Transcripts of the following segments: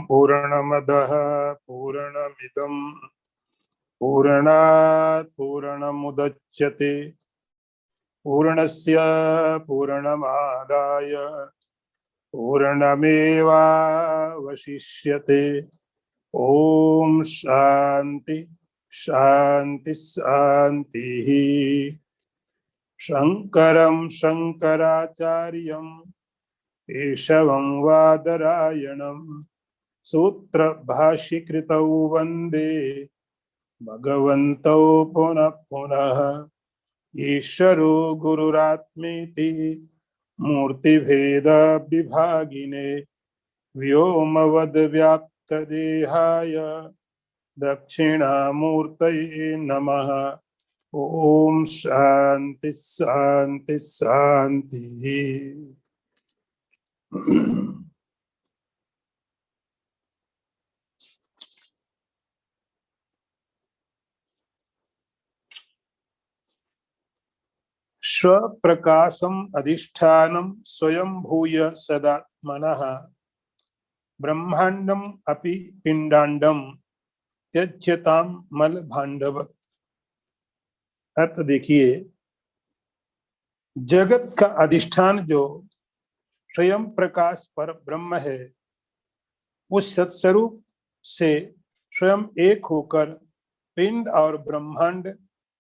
पूर्णमदः पूर्णमिदं पूर्णात् पूर्णमुदच्यते पूर्णस्य पूर्णमादाय पूर्णमेवावशिष्यते। ओम शांति शांति शांतिः। शंकरं शंकराचार्यं केशवं वादरायणं सूत्रभाष्यकृतौ वन्दे भगवन्तौ पुनः पुनः। ईश्वरो गुरुरात्मेति मूर्तिभेद विभागिने व्योमवद्व्याप्तदेहाय दक्षिणामूर्तये नमः। ओम शांति शांति शांति। स्वप्रकाशम अधिष्ठानम स्वयं भूय सदात्मनः ब्रह्मांडम अपि पिंडांडम त्यज्यताम मल भांडवत्। अर्थ देखिए, जगत का अधिष्ठान जो स्वयं प्रकाश पर ब्रह्म है, उस सत्स्वरूप से स्वयं एक होकर पिंड और ब्रह्मांड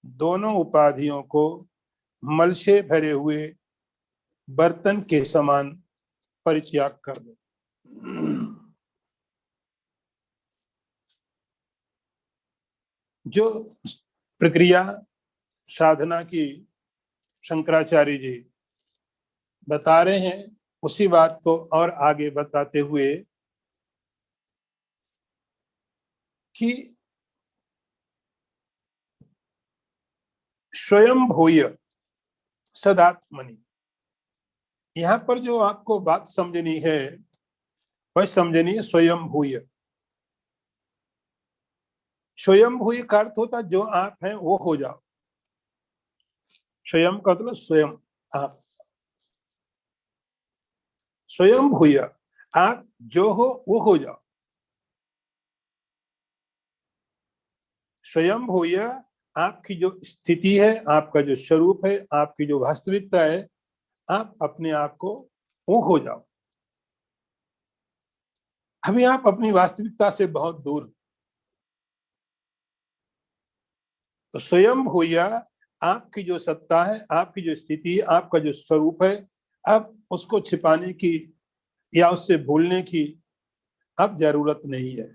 दोनों उपाधियों को मल से भरे हुए बर्तन के समान परित्याग कर दो। जो प्रक्रिया साधना की शंकराचार्य जी बता रहे हैं, उसी बात को और आगे बताते हुए कि स्वयं भूय सदात्मनि। यहां पर जो आपको बात समझनी है वह समझनी है स्वयं भूय। स्वयं भूय का अर्थ होता जो आप हैं वो हो जाओ। स्वयं का मतलब स्वयं आप। स्वयं भूय, आप जो हो वो हो जाओ। स्वयं भूय, आपकी जो स्थिति है, आपका जो स्वरूप है, आपकी जो वास्तविकता है, आप अपने आप को वो हो जाओ। अभी आप अपनी वास्तविकता से बहुत दूर। तो स्वयं भूय, आपकी जो सत्ता है, आपकी जो स्थिति, आपका जो स्वरूप है, अब उसको छिपाने की या उससे भूलने की अब जरूरत नहीं है।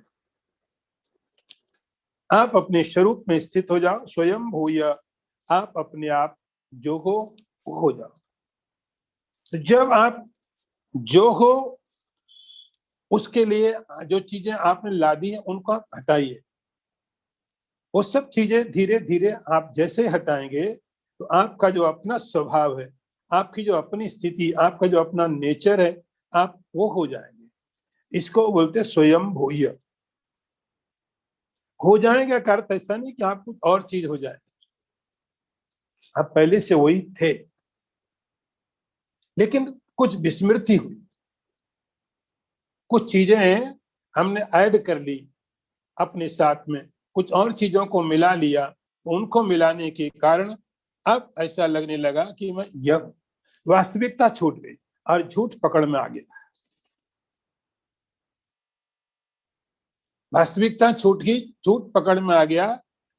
आप अपने स्वरूप में स्थित हो जाओ। स्वयं भूय, आप अपने आप जो हो जाओ। तो जब आप जो हो, उसके लिए जो चीजें आपने ला दी हैं उनको आप हटाइए। वो सब चीजें धीरे धीरे आप जैसे हटाएंगे तो आपका जो अपना स्वभाव है, आपकी जो अपनी स्थिति, आपका जो अपना नेचर है, आप वो हो जाएंगे। इसको बोलते स्वयं भूय। हो जाएगा का अर्थ ऐसा नहीं कि आप कुछ और चीज हो जाए, आप पहले से वही थे, लेकिन कुछ विस्मृति हुई, कुछ चीजें हमने ऐड कर ली अपने साथ में, कुछ और चीजों को मिला लिया। तो उनको मिलाने के कारण अब ऐसा लगने लगा कि मैं यह वास्तविकता छूट गई और झूठ पकड़ में आ गया। वास्तविकता छूट गई, झूठ पकड़ में आ गया,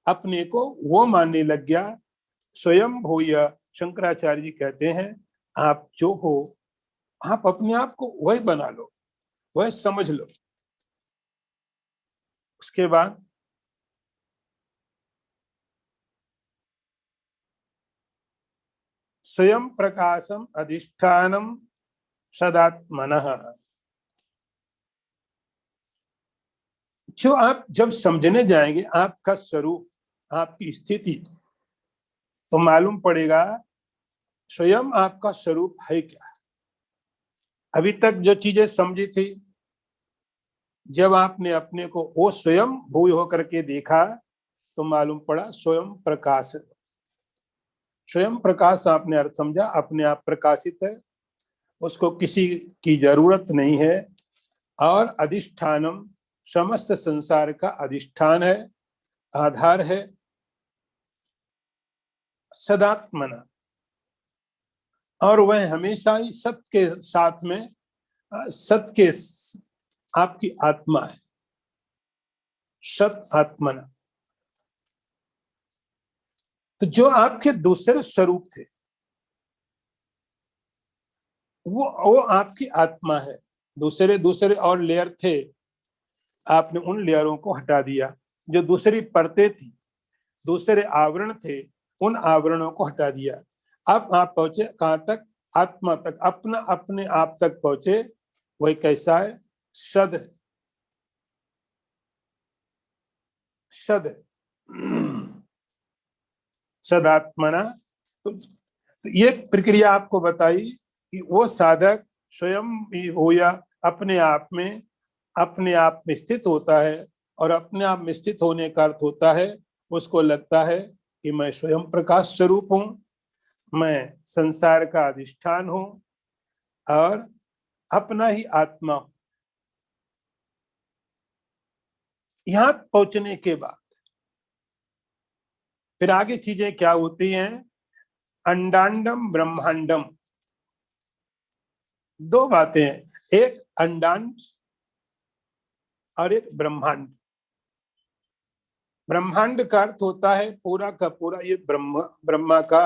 अपने को वो मानने लग गया। स्वयं भूय, शंकराचार्य जी कहते हैं, आप जो हो, आप अपने आप को वही बना लो, वह समझ लो। उसके बाद स्वयं प्रकाशम अधिष्ठानम सदात्मनः। जो आप जब समझने जाएंगे आपका स्वरूप, आपकी स्थिति, तो मालूम पड़ेगा स्वयं आपका स्वरूप है क्या। अभी तक जो चीजें समझी थी, जब आपने अपने को वो स्वयं भूय होकर के देखा तो मालूम पड़ा स्वयं प्रकाश। स्वयं प्रकाश आपने अर्थ समझा, अपने आप प्रकाशित है, उसको किसी की जरूरत नहीं है। और अधिष्ठानम समस्त संसार का अधिष्ठान है, आधार है। सदात्मना, और वह हमेशा ही सत्य के साथ में, सत्य के आपकी आत्मा है, सत आत्मना। तो जो आपके दूसरे स्वरूप थे वो आपकी आत्मा है। दूसरे दूसरे और लेयर थे, आपने उन लेयरों को हटा दिया। जो दूसरी परतें थी, दूसरे आवरण थे, उन आवरणों को हटा दिया। अब आप पहुंचे कहां तक? आत्मा तक, अपना अपने आप तक पहुंचे। वही कैसा है? सद, सद, सदात्मना। तो ये प्रक्रिया आपको बताई कि वो साधक स्वयं भी हो या अपने आप में स्थित होता है, और अपने आप में स्थित होने का अर्थ होता है उसको लगता है कि मैं स्वयं प्रकाश स्वरूप हूं, मैं संसार का अधिष्ठान हूं और अपना ही आत्मा हूं। यहां पहुंचने के बाद फिर आगे चीजें क्या होती हैं? अंडांडम ब्रह्मांडम, दो बातें हैं, एक अंडांड और एक ब्रह्मांड। ब्रह्मांड का अर्थ होता है पूरा का पूरा, ये ब्रह्मा का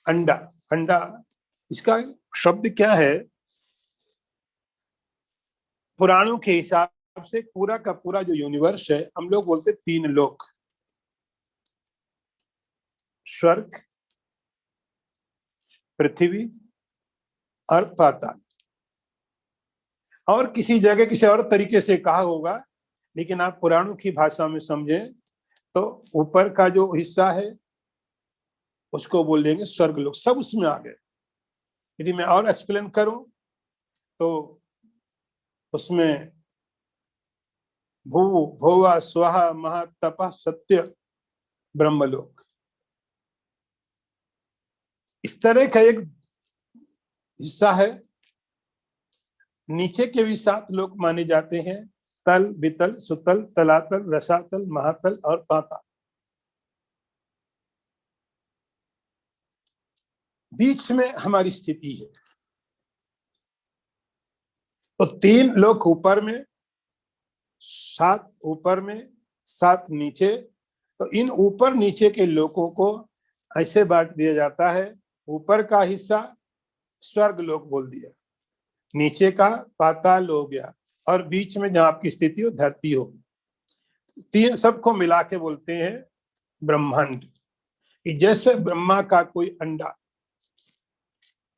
अंडा। अंडा, इसका शब्द क्या है? पुराणों के हिसाब से पूरा का पूरा जो यूनिवर्स है, हम लोग बोलते 3 लोक, स्वर्ग, पृथ्वी और पाताल। और किसी जगह किसी और तरीके से कहा होगा, लेकिन आप पुराणों की भाषा में समझें तो ऊपर का जो हिस्सा है उसको बोल देंगे स्वर्ग लोक। सब उसमें आ गए। यदि मैं और एक्सप्लेन करूं तो उसमें भू भोवा स्वाहा महातपः सत्य ब्रह्मलोक, इस तरह का एक हिस्सा है। नीचे के भी 7 लोक माने जाते हैं, तल, वितल, सुतल, तलातल, रसातल, महातल और पाताल। बीच में हमारी स्थिति है। तो 3 लोक ऊपर में, 7 ऊपर में, 7 नीचे। तो इन ऊपर नीचे के लोकों को ऐसे बांट दिया जाता है, ऊपर का हिस्सा स्वर्ग लोक बोल दिया, नीचे का पाताल हो गया, और बीच में जहां आपकी स्थिति हो धरती होगी। 3 सबको मिला के बोलते हैं ब्रह्मांड। जैसे ब्रह्मा का कोई अंडा,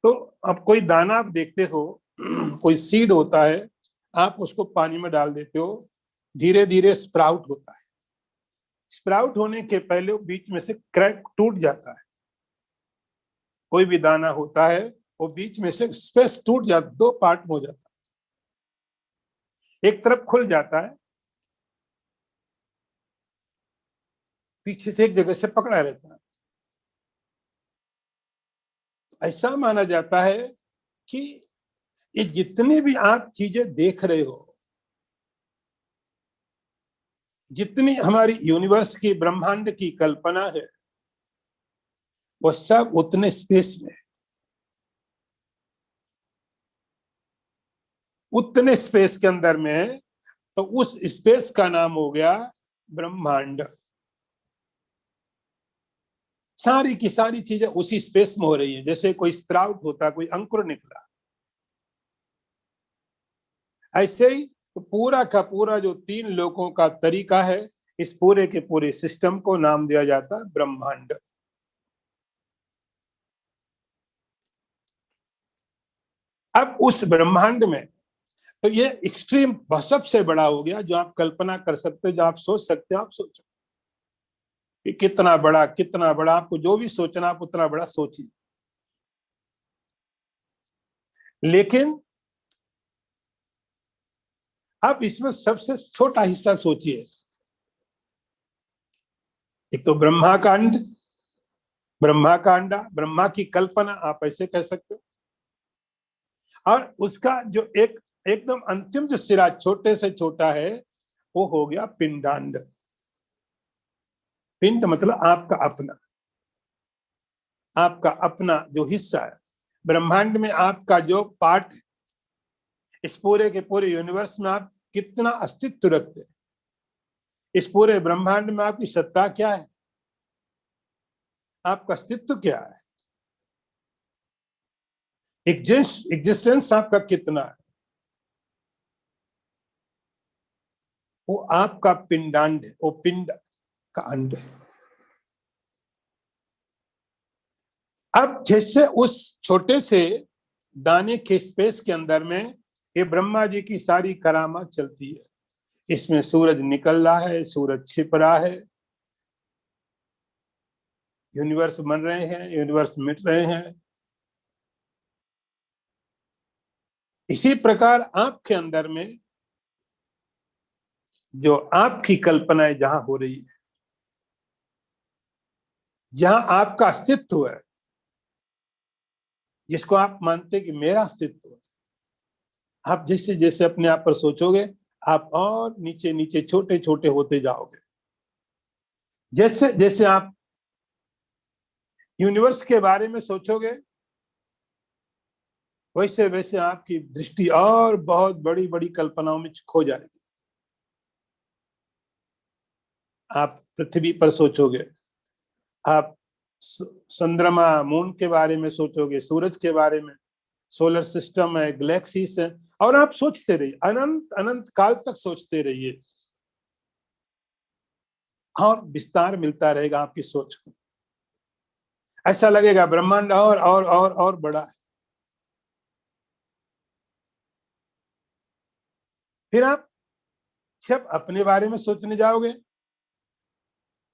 तो अब कोई दाना आप देखते हो, कोई सीड होता है, आप उसको पानी में डाल देते हो, धीरे धीरे स्प्राउट होता है। स्प्राउट होने के पहले बीच में से क्रैक टूट जाता है। कोई भी दाना होता है वो बीच में से स्पेस टूट जाता, 2 पार्ट में हो जाता है। एक तरफ खुल जाता है, पीछे से एक जगह से पकड़ा रहता है। ऐसा माना जाता है कि ये जितनी भी आप चीजें देख रहे हो, जितनी हमारी यूनिवर्स की, ब्रह्मांड की कल्पना है, वो सब उतने स्पेस में, उतने स्पेस के अंदर में है। तो उस स्पेस का नाम हो गया ब्रह्मांड। सारी की सारी चीजें उसी स्पेस में हो रही है। जैसे कोई स्प्राउट होता, कोई अंकुर निकला, ऐसे ही तो पूरा का पूरा जो 3 लोकों का तरीका है, इस पूरे के पूरे सिस्टम को नाम दिया जाता है ब्रह्मांड। अब उस ब्रह्मांड में तो ये एक्सट्रीम सबसे बड़ा हो गया, जो आप कल्पना कर सकते हो, जो आप सोच सकते हो, आप सोचो कि कितना बड़ा, कितना बड़ा। आपको जो भी सोचना आप उतना बड़ा सोचिए। लेकिन अब इसमें सबसे छोटा हिस्सा सोचिए। एक तो ब्रह्माकांड, ब्रह्मा का अंडा, ब्रह्मा की कल्पना आप ऐसे कह सकते हो, और उसका जो एक एकदम अंतिम जो सिरा छोटे से छोटा है वो हो गया पिंडांड। पिंड मतलब आपका अपना जो हिस्सा है ब्रह्मांड में, आपका जो पार्ट है, इस पूरे के पूरे यूनिवर्स में आप कितना अस्तित्व रखते हैं, इस पूरे ब्रह्मांड में आपकी सत्ता क्या है, आपका अस्तित्व क्या है, एग्जिस्टेंस आपका कितना है, वो आपका पिंडांड है, वो पिंड का अंड है। अब जैसे उस छोटे से दाने के स्पेस के अंदर में ये ब्रह्मा जी की सारी करामात चलती है, इसमें सूरज निकल रहा है, सूरज छिप रहा है, यूनिवर्स बन रहे हैं, यूनिवर्स मिट रहे हैं। इसी प्रकार आपके अंदर में जो आपकी कल्पनाएं जहां हो रही है, जहां आपका अस्तित्व है, जिसको आप मानते कि मेरा अस्तित्व है, आप जैसे जैसे अपने आप पर सोचोगे आप और नीचे नीचे छोटे छोटे होते जाओगे। जैसे जैसे आप यूनिवर्स के बारे में सोचोगे वैसे वैसे आपकी दृष्टि और बहुत बड़ी बड़ी कल्पनाओं में खो जाएगी। आप पृथ्वी पर सोचोगे, आप चंद्रमा मून के बारे में सोचोगे, सूरज के बारे में, सोलर सिस्टम है, गैलेक्सीज है, और आप सोचते रहिए, अनंत अनंत काल तक सोचते रहिए और विस्तार मिलता रहेगा आपकी सोच को। ऐसा लगेगा ब्रह्मांड और बड़ा है। फिर आप जब अपने बारे में सोचने जाओगे,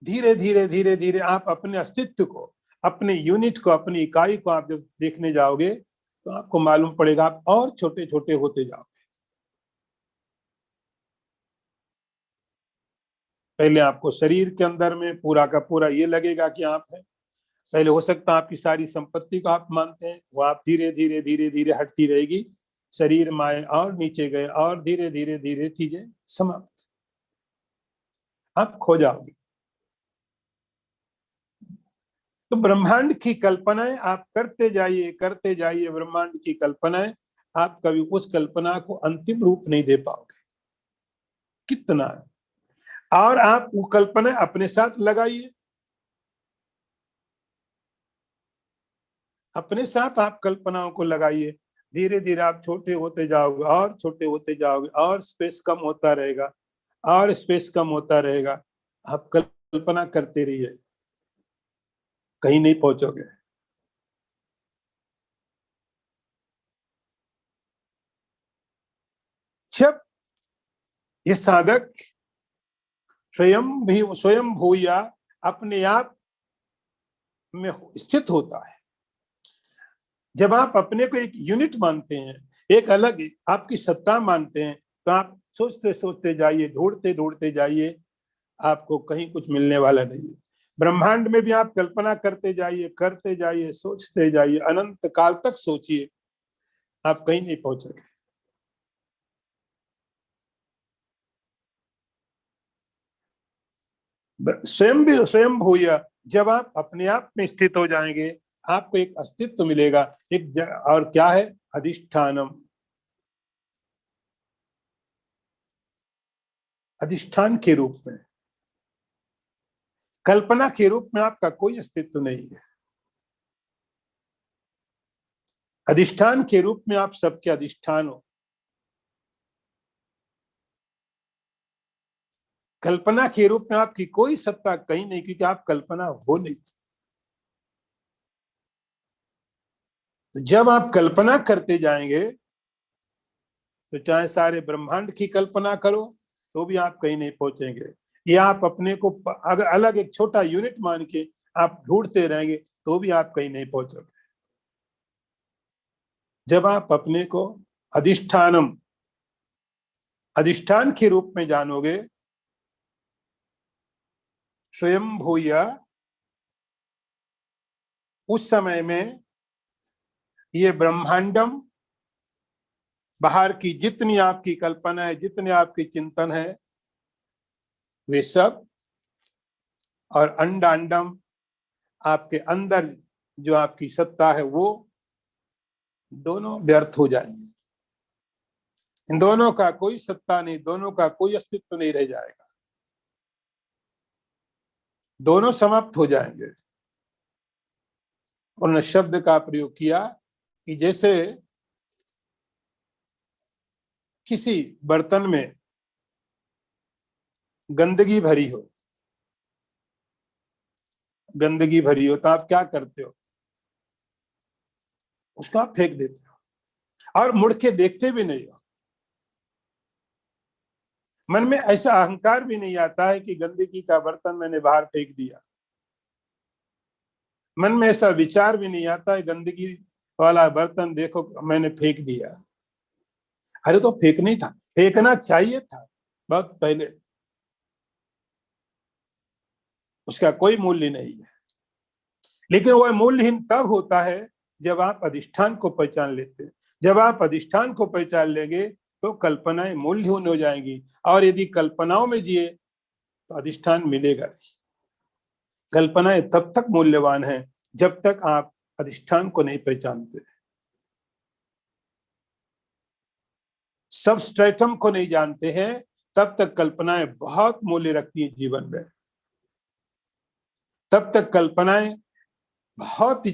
धीरे धीरे धीरे धीरे आप अपने अस्तित्व को, अपने यूनिट को, अपनी इकाई को आप जब देखने जाओगे तो आपको मालूम पड़ेगा आप और छोटे छोटे होते जाओगे। पहले आपको शरीर के अंदर में पूरा का पूरा ये लगेगा कि आप है। पहले हो सकता है आपकी सारी संपत्ति को आप मानते हैं, वो आप धीरे धीरे धीरे धीरे हटती रहेगी, शरीर माए और नीचे गए और धीरे धीरे धीरे चीजें समाप्त, आप खो जाओगे। तो ब्रह्मांड की कल्पनाएं आप करते जाइए ब्रह्मांड की कल्पनाएं, आप कभी उस कल्पना को अंतिम रूप नहीं दे पाओगे। कितना है, और आप वो कल्पना अपने साथ लगाइए, अपने साथ आप कल्पनाओं को लगाइए, धीरे धीरे आप छोटे होते जाओगे और छोटे होते जाओगे और स्पेस कम होता रहेगा और स्पेस कम होता रहेगा। आप कल्पना करते रहिए, कहीं नहीं पहुंचोगे। जब ये साधक स्वयं भूया अपने आप में स्थित होता है, जब आप अपने को एक यूनिट मानते हैं, एक अलग आपकी सत्ता मानते हैं, तो आप सोचते सोचते जाइए, ढूंढते ढूंढते जाइए, आपको कहीं कुछ मिलने वाला नहीं है। ब्रह्मांड में भी आप कल्पना करते जाइए, सोचते जाइए, अनंत काल तक सोचिए, आप कहीं नहीं पहुंचोगे। स्वयं भूया, जब आप अपने आप में स्थित हो जाएंगे, आपको एक अस्तित्व मिलेगा, और क्या है, अधिष्ठानम, अधिष्ठान के रूप में। कल्पना के रूप में आपका कोई अस्तित्व नहीं है, अधिष्ठान के रूप में आप सबके अधिष्ठान हो। कल्पना के रूप में आपकी कोई सत्ता कहीं नहीं, क्योंकि आप कल्पना हो नहीं। तो जब आप कल्पना करते जाएंगे, तो चाहे सारे ब्रह्मांड की कल्पना करो तो भी आप कहीं नहीं पहुंचेंगे, या आप अपने को अगर अलग एक छोटा यूनिट मान के आप ढूंढते रहेंगे तो भी आप कहीं नहीं पहुंचोगे। जब आप अपने को अधिष्ठानम, अधिष्ठान के रूप में जानोगे, स्वयं भूया, उस समय में ये ब्रह्मांडम बाहर की जितनी आपकी कल्पना है, जितने आपके चिंतन है, वे सब और अंडांडम आपके अंदर जो आपकी सत्ता है, वो दोनों व्यर्थ हो जाएंगे। इन दोनों का कोई सत्ता नहीं, दोनों का कोई अस्तित्व नहीं रह जाएगा, दोनों समाप्त हो जाएंगे। उन्होंने शब्द का प्रयोग किया कि जैसे किसी बर्तन में गंदगी भरी हो, गंदगी भरी हो तो आप क्या करते हो? उसको आप फेंक देते हो और मुड़ के देखते भी नहीं हो। मन में ऐसा अहंकार भी नहीं आता है कि गंदगी का बर्तन मैंने बाहर फेंक दिया। मन में ऐसा विचार भी नहीं आता है गंदगी वाला बर्तन देखो मैंने फेंक दिया। अरे तो फेंकना ही था, फेंकना चाहिए था बहुत पहले। उसका कोई मूल्य नहीं है, लेकिन वह मूल्यहीन तब होता है जब आप अधिष्ठान को पहचान लेते हैं। जब आप अधिष्ठान को पहचान लेंगे तो कल्पनाएं मूल्यहीन हो जाएंगी, और यदि कल्पनाओं में जिए तो अधिष्ठान मिलेगा नहीं। कल्पनाएं तब तक मूल्यवान है जब तक आप अधिष्ठान को नहीं पहचानते, सबस्ट्रेटम को नहीं जानते हैं, तब तक कल्पनाएं बहुत मूल्य रखती है जीवन में। तब तक कल्पनाएं बहुत ही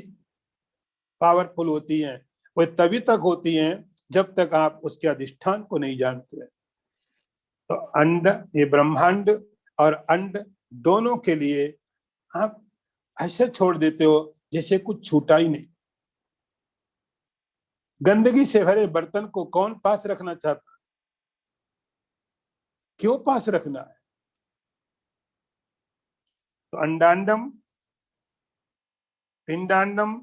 पावरफुल होती हैं। वो तभी तक होती हैं जब तक आप उसके अधिष्ठान को नहीं जानते। तो अंड, ये ब्रह्मांड और अंड दोनों के लिए आप ऐसे छोड़ देते हो जैसे कुछ छूटा ही नहीं। गंदगी से भरे बर्तन को कौन पास रखना चाहता? क्यों पास रखना है? तो अंडांडम पिंडांडम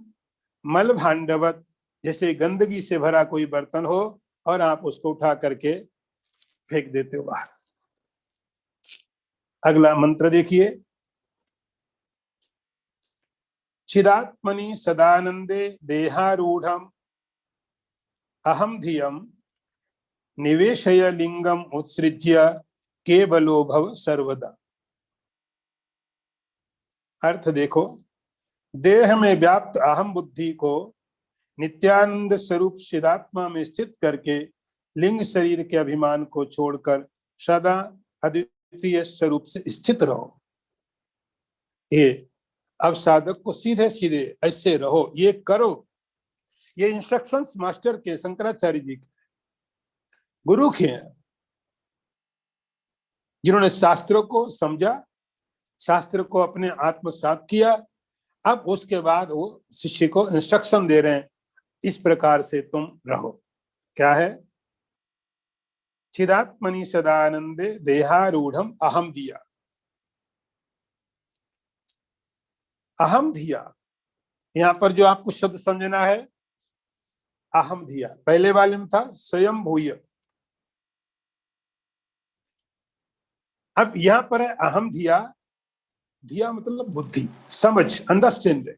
मल भांडवत, जैसे गंदगी से भरा कोई बर्तन हो और आप उसको उठा करके फेंक देते हो बाहर। अगला मंत्र देखिए। चिदात्मनि सदानंदे देहारूढ़म अहम धियम निवेशय लिंगम उत्सृज्य केवलो भव सर्वदा। अर्थ देखो, देह में व्याप्त अहम बुद्धि को नित्यानंद स्वरूप चिदात्मा में स्थित करके लिंग शरीर के अभिमान को छोड़कर सदा अद्वितीय स्वरूप से स्थित रहो। ये अब साधक को सीधे सीधे ऐसे रहो, ये करो। ये इंस्ट्रक्शंस मास्टर के, शंकराचार्य जी के, गुरु के हैं, जिन्होंने शास्त्रों को समझा, शास्त्र को अपने आत्मसात किया। अब उसके बाद वो शिष्य को इंस्ट्रक्शन दे रहे हैं, इस प्रकार से तुम रहो। क्या है? चिदात्मनि सदानंदे देहारूढ़म अहम दिया। अहम धिया, यहां पर जो आपको शब्द समझना है, अहम धिया। पहले वाले में था स्वयं भूय, अब यहां पर है अहम धिया। धिया मतलब बुद्धि, समझ, अंडरस्टैंडिंग।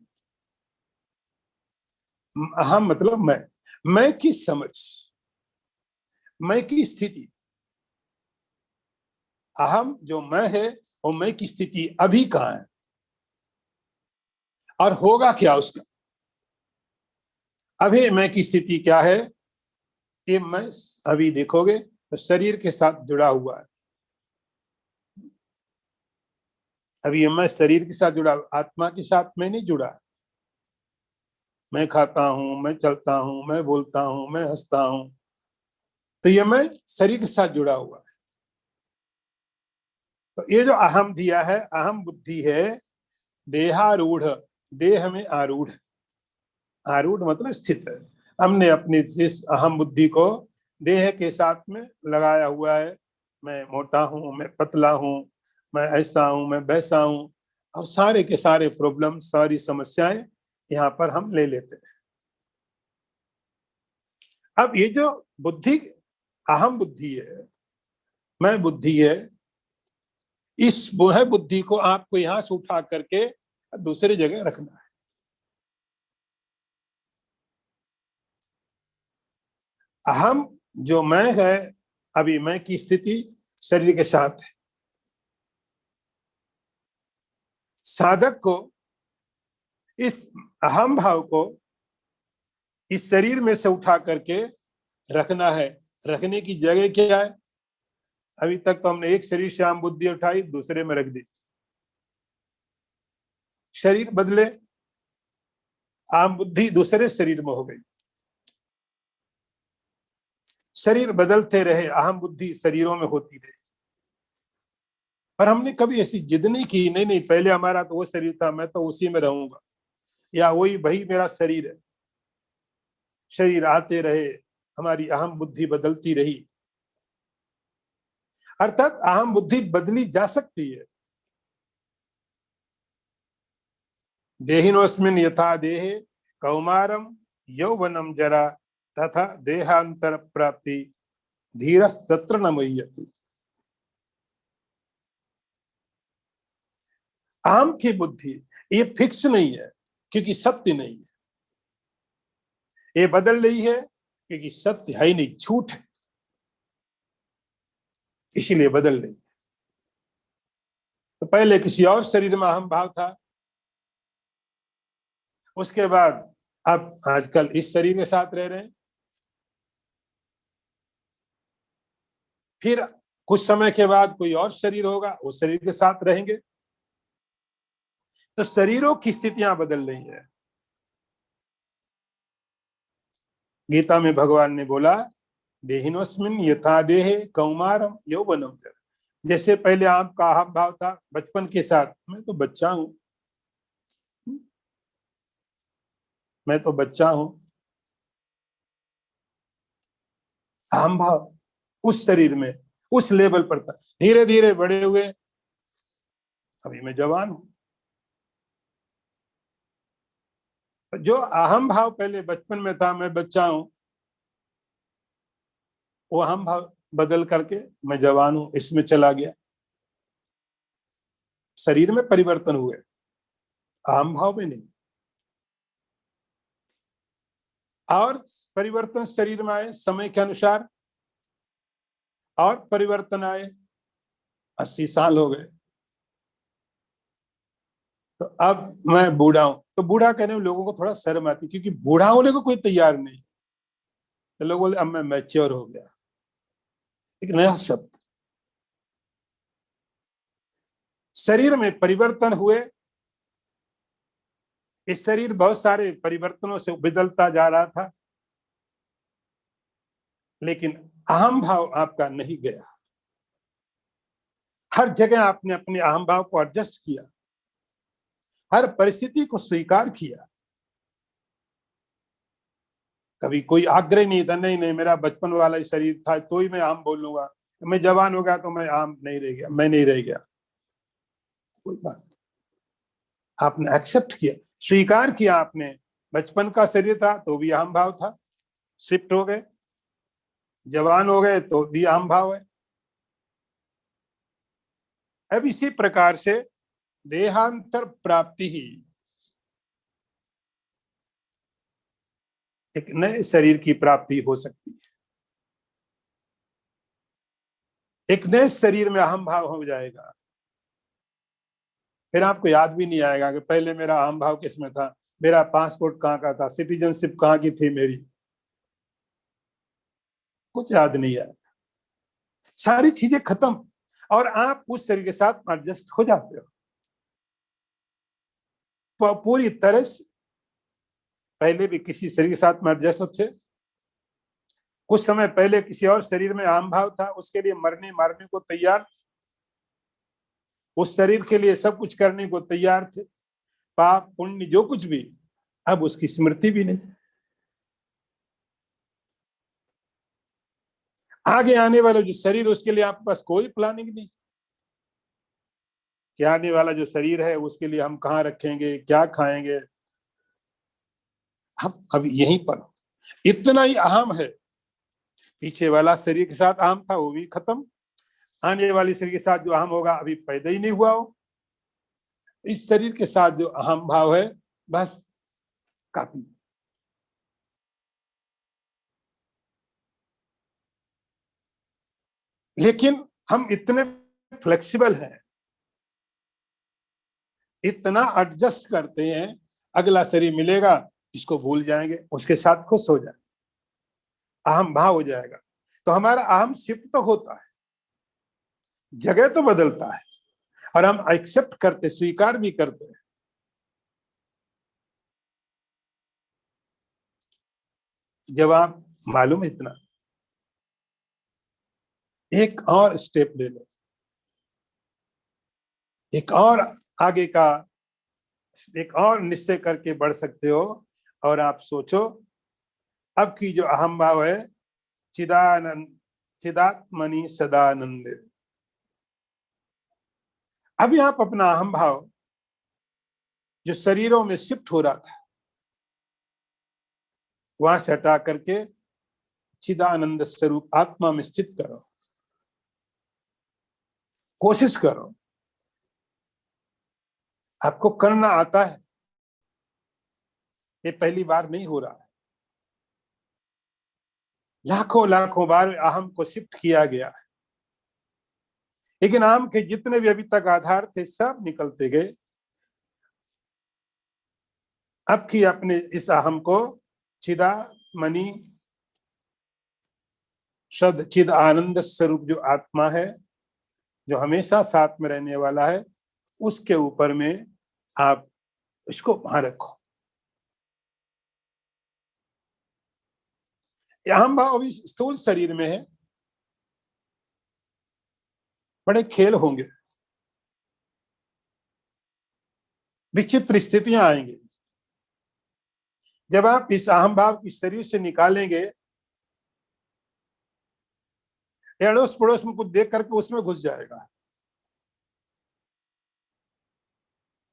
अहम मतलब मैं की समझ, मैं की स्थिति। अहम जो मैं है, वो मैं की स्थिति अभी कहां है और होगा क्या उसका। अभी मैं की स्थिति क्या है? ये मैं अभी देखोगे तो शरीर के साथ जुड़ा हुआ है। अभी ये मैं शरीर के साथ जुड़ा, आत्मा के साथ मैं नहीं जुड़ा। मैं खाता हूं, मैं चलता हूं, मैं बोलता हूं, मैं हंसता हूं, तो ये मैं शरीर के साथ जुड़ा हुआ है। तो ये जो अहम दिया है, अहम बुद्धि है, देहारूढ़, देह में आरूढ़। आरूढ़ मतलब स्थित है। हमने अपनी इस अहम बुद्धि को देह के साथ में लगाया हुआ है। मैं मोटा हूं, मैं पतला हूं, मैं ऐसा हूं, मैं वैसा हूं, और सारे के सारे प्रॉब्लम, सारी समस्याएं यहाँ पर हम ले लेते हैं। अब ये जो बुद्धि, अहम बुद्धि है, मैं बुद्धि है, इस वह बुद्धि को आपको यहां से उठा करके दूसरी जगह रखना है। अहम जो मैं है, अभी मैं की स्थिति शरीर के साथ है। साधक को इस अहम भाव को इस शरीर में से उठा करके रखना है। रखने की जगह क्या है? अभी तक तो हमने एक शरीर से अहम बुद्धि उठाई, दूसरे में रख दी। शरीर बदले, अहम बुद्धि दूसरे शरीर में हो गई। शरीर बदलते रहे, अहम बुद्धि शरीरों में होती रहे। पर हमने कभी ऐसी जिद नहीं की, नहीं नहीं पहले हमारा तो वो शरीर था, मैं तो उसी में रहूंगा, या वही वही मेरा शरीर है। शरीर आते रहे, हमारी अहम बुद्धि बदलती रही। अर्थात अहम बुद्धि बदली जा सकती है। देहिनोस्मिन् यथा देहे कौमारम यौवनम जरा तथा देहांतर प्राप्ति धीरस्तत्र न मुह्यति। अहम की बुद्धि ये फिक्स नहीं है, क्योंकि सत्य नहीं है। ये बदल रही है क्योंकि सत्य है ही नहीं, झूठ है, इसीलिए बदल रही है। तो पहले किसी और शरीर में अहम भाव था, उसके बाद अब आजकल इस शरीर के साथ रह रहे हैं। फिर कुछ समय के बाद कोई और शरीर होगा, उस शरीर के साथ रहेंगे। तो शरीरों की स्थितियां बदल रही है। गीता में भगवान ने बोला, देहिनोस्मिन् यथा देहे कौमारम यौवनम जरा। जैसे पहले आपका अहम भाव था बचपन के साथ, मैं तो बच्चा हूं, मैं तो बच्चा हूं, अहम भाव उस शरीर में उस लेवल पर था। धीरे धीरे बड़े हुए, अभी मैं जवान हूं। जो अहम भाव पहले बचपन में था, मैं बच्चा हूं, वो अहम भाव बदल करके मैं जवान हूं, इसमें चला गया। शरीर में परिवर्तन हुए, अहम भाव में नहीं। और परिवर्तन शरीर में आए समय के अनुसार, और परिवर्तन आए, 80 साल हो गए, तो अब मैं बूढ़ा हूं। तो बूढ़ा कहने में लोगों को थोड़ा शर्म आती, क्योंकि बूढ़ा होने को कोई तैयार नहीं। तो लोग बोले अब मैं मैच्योर हो गया, एक नया शब्द। शरीर में परिवर्तन हुए, इस शरीर बहुत सारे परिवर्तनों से बदलता जा रहा था, लेकिन अहम भाव आपका नहीं गया। हर जगह आपने अपने अहम भाव को एडजस्ट किया, हर परिस्थिति को स्वीकार किया। कभी कोई आग्रह नहीं था, नहीं नहीं मेरा बचपन वाला ही शरीर था तो ही मैं आम बोलूंगा, मैं जवान हो गया तो मैं आम नहीं रह गया, मैं नहीं रह गया। कोई बात, आपने एक्सेप्ट किया, स्वीकार किया आपने। बचपन का शरीर था तो भी अहम भाव था, शिफ्ट हो गए। जवान हो गए तो भी अहम भाव है। अब इसी प्रकार से देहांतर प्राप्ति ही, एक नए शरीर की प्राप्ति हो सकती है। एक नए शरीर में अहम भाव हो जाएगा। फिर आपको याद भी नहीं आएगा कि पहले मेरा अहम भाव किसमें था, मेरा पासपोर्ट कहाँ का था, सिटीजनशिप कहाँ की थी मेरी, कुछ याद नहीं है। सारी चीजें खत्म, और आप उस शरीर के साथ एडजस्ट हो जाते हो पूरी तरह से। पहले भी किसी शरीर के साथ में एडजस्ट थे, कुछ समय पहले किसी और शरीर में अहम भाव था, उसके लिए मरने मारने को तैयार, उस शरीर के लिए सब कुछ करने को तैयार थे, पाप पुण्य जो कुछ भी। अब उसकी स्मृति भी नहीं। आगे आने वाला जो शरीर, उसके लिए आपके पास कोई प्लानिंग नहीं कि आने वाला जो शरीर है उसके लिए हम कहाँ रखेंगे, क्या खाएंगे। हम अब यहीं पर, इतना ही अहम है। पीछे वाला शरीर के साथ अहम था, वो भी खत्म। आने वाली शरीर के साथ जो अहम होगा, अभी पैदा ही नहीं हुआ हो। इस शरीर के साथ जो अहम भाव है, बस काफी। लेकिन हम इतने फ्लेक्सिबल हैं, इतना एडजस्ट करते हैं, अगला शरीर मिलेगा इसको भूल जाएंगे, उसके साथ खुश हो जाएंगे, अहम भाव हो जाएगा। तो हमारा अहम शिफ्ट तो होता है, जगह तो बदलता है, और हम एक्सेप्ट करते, स्वीकार भी करते हैं। जब आप मालूम है इतना, एक और स्टेप ले लो, एक और आगे का एक और निश्चय करके बढ़ सकते हो। और आप सोचो, अब की जो अहम भाव है, चिदानंद, चिदात्मनि सदानंद। अभी आप अपना अहम भाव जो शरीरों में शिफ्ट हो रहा था, वहां से हटा करके चिदानंद स्वरूप आत्मा में स्थित करो, कोशिश करो। आपको करना आता है, ये पहली बार नहीं हो रहा है, लाखों लाखों बार अहम को शिफ्ट किया गया है, लेकिन अहम के जितने भी अभी तक आधार थे सब निकलते गए। अब की अपने इस अहम को चिदा मनी सद चिद आनंद स्वरूप जो आत्मा है, जो हमेशा साथ में रहने वाला है, उसके ऊपर में आप इसको वहां रखो। अहम भाव अभी स्थूल शरीर में है, बड़े खेल होंगे, विचित्र स्थितियां आएंगी। जब आप इस अहम भाव इस शरीर से निकालेंगे, अड़ोस पड़ोस में कुछ देख करके उसमें घुस जाएगा,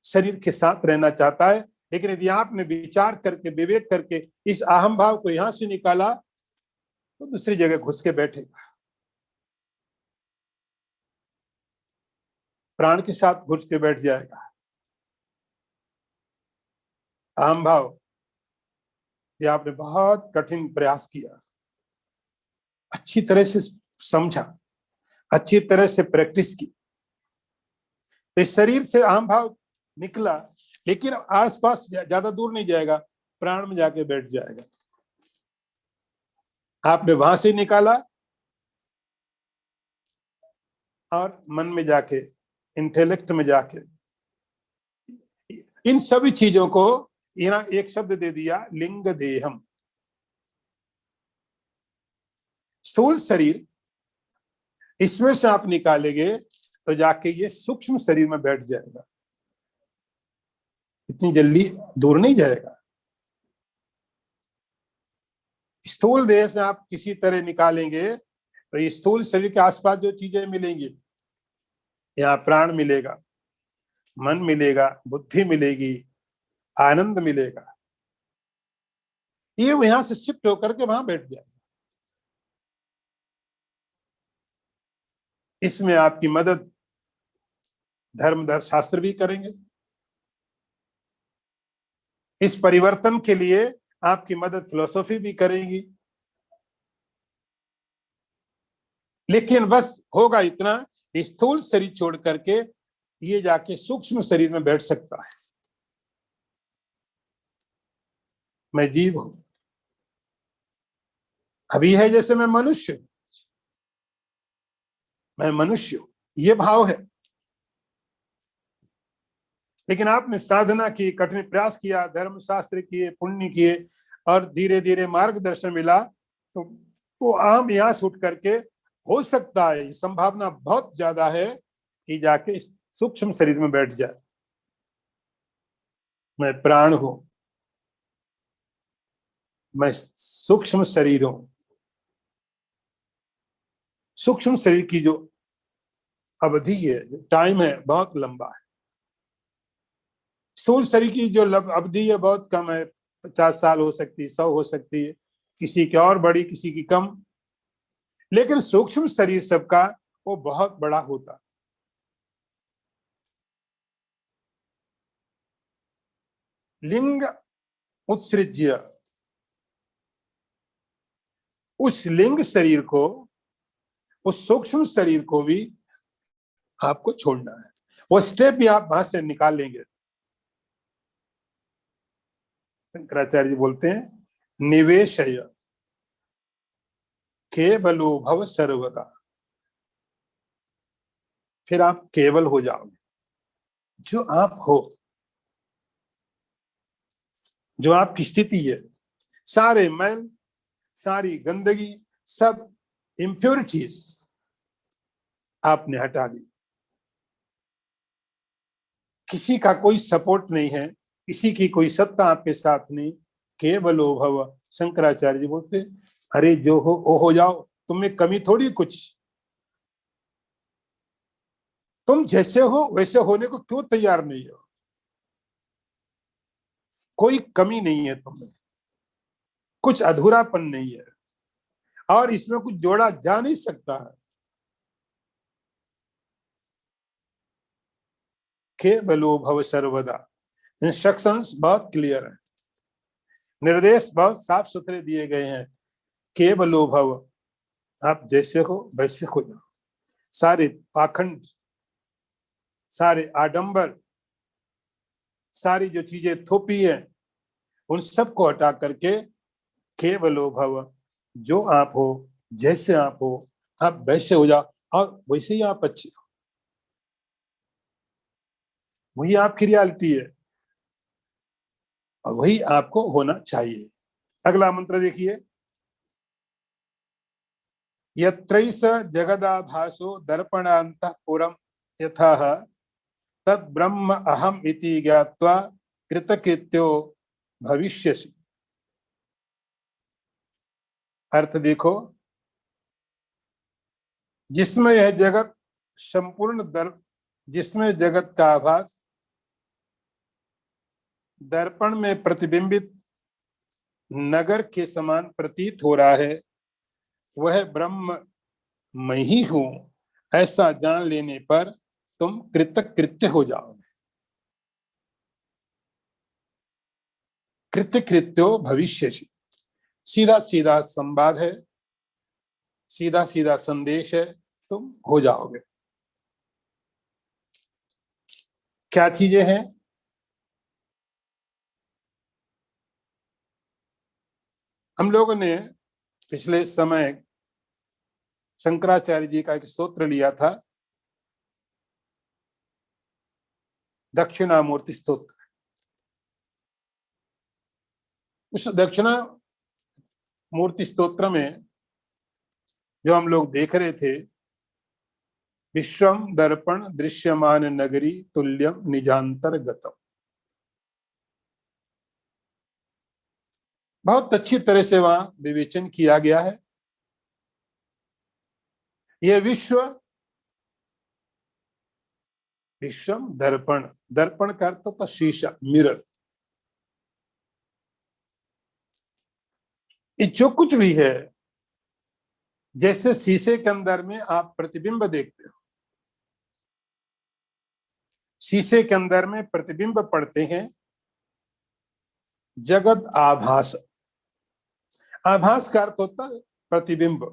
शरीर के साथ रहना चाहता है। लेकिन यदि आपने विचार करके, विवेक करके इस अहम भाव को यहां से निकाला, तो दूसरी जगह घुस के बैठेगा, प्राण के साथ घुस के बैठ जाएगा। अहम भाव ये आपने बहुत कठिन प्रयास किया, अच्छी तरह से समझा, अच्छी तरह से प्रैक्टिस की, तो इस शरीर से अहम भाव निकला, लेकिन आसपास ज्यादा दूर नहीं जाएगा, प्राण में जाके बैठ जाएगा। आपने वहां से निकाला और मन में जाके, इंटेलेक्ट में जाके, इन सभी चीजों को यहाँ एक शब्द दे दिया, लिंग देहम। स्थूल शरीर इसमें से आप निकालेंगे तो जाके ये सूक्ष्म शरीर में बैठ जाएगा, इतनी जल्दी दूर नहीं जाएगा। स्थूल देह से आप किसी तरह निकालेंगे तो ये स्थूल शरीर के आसपास जो चीजें मिलेंगी, यहाँ प्राण मिलेगा, मन मिलेगा, बुद्धि मिलेगी, आनंद मिलेगा, ये यहां से शिफ्ट होकर के वहां बैठ जाएगा। इसमें आपकी मदद धर्म शास्त्र भी करेंगे, इस परिवर्तन के लिए आपकी मदद फिलोसॉफी भी करेंगी। लेकिन बस होगा इतना, स्थूल शरीर छोड़ करके ये जाके सूक्ष्म शरीर में बैठ सकता है। मैं जीव हूं, अभी है जैसे मैं मनुष्य, मैं मनुष्य हूं, ये भाव है। लेकिन आपने साधना की, कठिन प्रयास किया, धर्म शास्त्र किए, पुण्य किए, और धीरे धीरे मार्गदर्शन मिला, तो वो आम यहां से उठ करके हो सकता है, संभावना बहुत ज्यादा है कि जाके इस सूक्ष्म शरीर में बैठ जाए। मैं प्राण हूं, मैं सूक्ष्म शरीर हूं। सूक्ष्म शरीर की जो अवधि है, जो टाइम है, बहुत लंबा है। स्थूल शरीर की जो अवधि है बहुत कम है, 50 साल हो सकती है, 100 हो सकती है, किसी की और बड़ी, किसी की कम। लेकिन सूक्ष्म शरीर सबका वो बहुत बड़ा होता। लिंग उत्सृज्य, उस लिंग शरीर को उस सूक्ष्म शरीर को भी आपको छोड़ना है। वो स्टेप भी आप वहां से निकाल लेंगे। शंकराचार्य जी बोलते हैं निवेशय केवलो भव सर्वदा, फिर आप केवल हो जाओगे। जो आप हो, जो आपकी स्थिति है, सारे मैल, सारी गंदगी, सब इंप्योरिटीज आपने हटा दी। किसी का कोई सपोर्ट नहीं है, किसी की कोई सत्ता आपके साथ नहीं, केवलो भव। शंकराचार्य जी बोलते अरे जो हो वो हो जाओ, तुम्हें कमी थोड़ी कुछ। तुम जैसे हो वैसे होने को क्यों तैयार नहीं हो? कोई कमी नहीं है तुम्हें, कुछ अधूरापन नहीं है, और इसमें कुछ जोड़ा जा नहीं सकता है। केवलो भव सर्वदा। इंस्ट्रक्शंस बहुत क्लियर है, निर्देश बहुत साफ सुथरे दिए गए हैं। केवलो भव, आप जैसे हो वैसे हो जाओ। सारे पाखंड, सारे आडंबर, सारी जो चीजें थोपी है, उन सबको हटा करके केवलो भव, जो आप हो, जैसे आप हो, आप वैसे हो जाओ, और वैसे ही आप अच्छे हो। वही आपकी रियलिटी है और वही आपको होना चाहिए। अगला मंत्र देखिए, यत्रैष जगदाभासो दर्पणान्तःपुरं यथाह तद ब्रह्म अहम इति ज्ञात्वा कृतकृत्यो भविष्यसि। अर्थ देखो, जिसमें यह जगत संपूर्ण जिसमें जगत का आभास दर्पण में प्रतिबिंबित नगर के समान प्रतीत हो रहा है, वह ब्रह्म मैं ही हूं, ऐसा जान लेने पर तुम कृतकृत्य हो जाओगे। कृतकृत्यो भविष्यसि, सीधा सीधा संवाद है, सीधा सीधा संदेश है, तुम हो जाओगे। क्या चीजें हैं? हम लोगों ने पिछले समय शंकराचार्य जी का एक स्तोत्र लिया था, दक्षिणामूर्ति स्तोत्र। उस दक्षिणा मूर्ति स्तोत्र में जो हम लोग देख रहे थे, विश्वम दर्पण दृश्यमान नगरी तुल्यम निजांतर्गतम, बहुत अच्छी तरह से वहां विवेचन किया गया है। यह विश्व, विश्वम दर्पण, दर्पण का अर्थ होता शीशा, मिरर। ये जो कुछ भी है, जैसे शीशे के अंदर में आप प्रतिबिंब देखते हो, शीशे के अंदर में प्रतिबिंब पड़ते हैं। जगत आभास, आभास का अर्थ होता है प्रतिबिंब।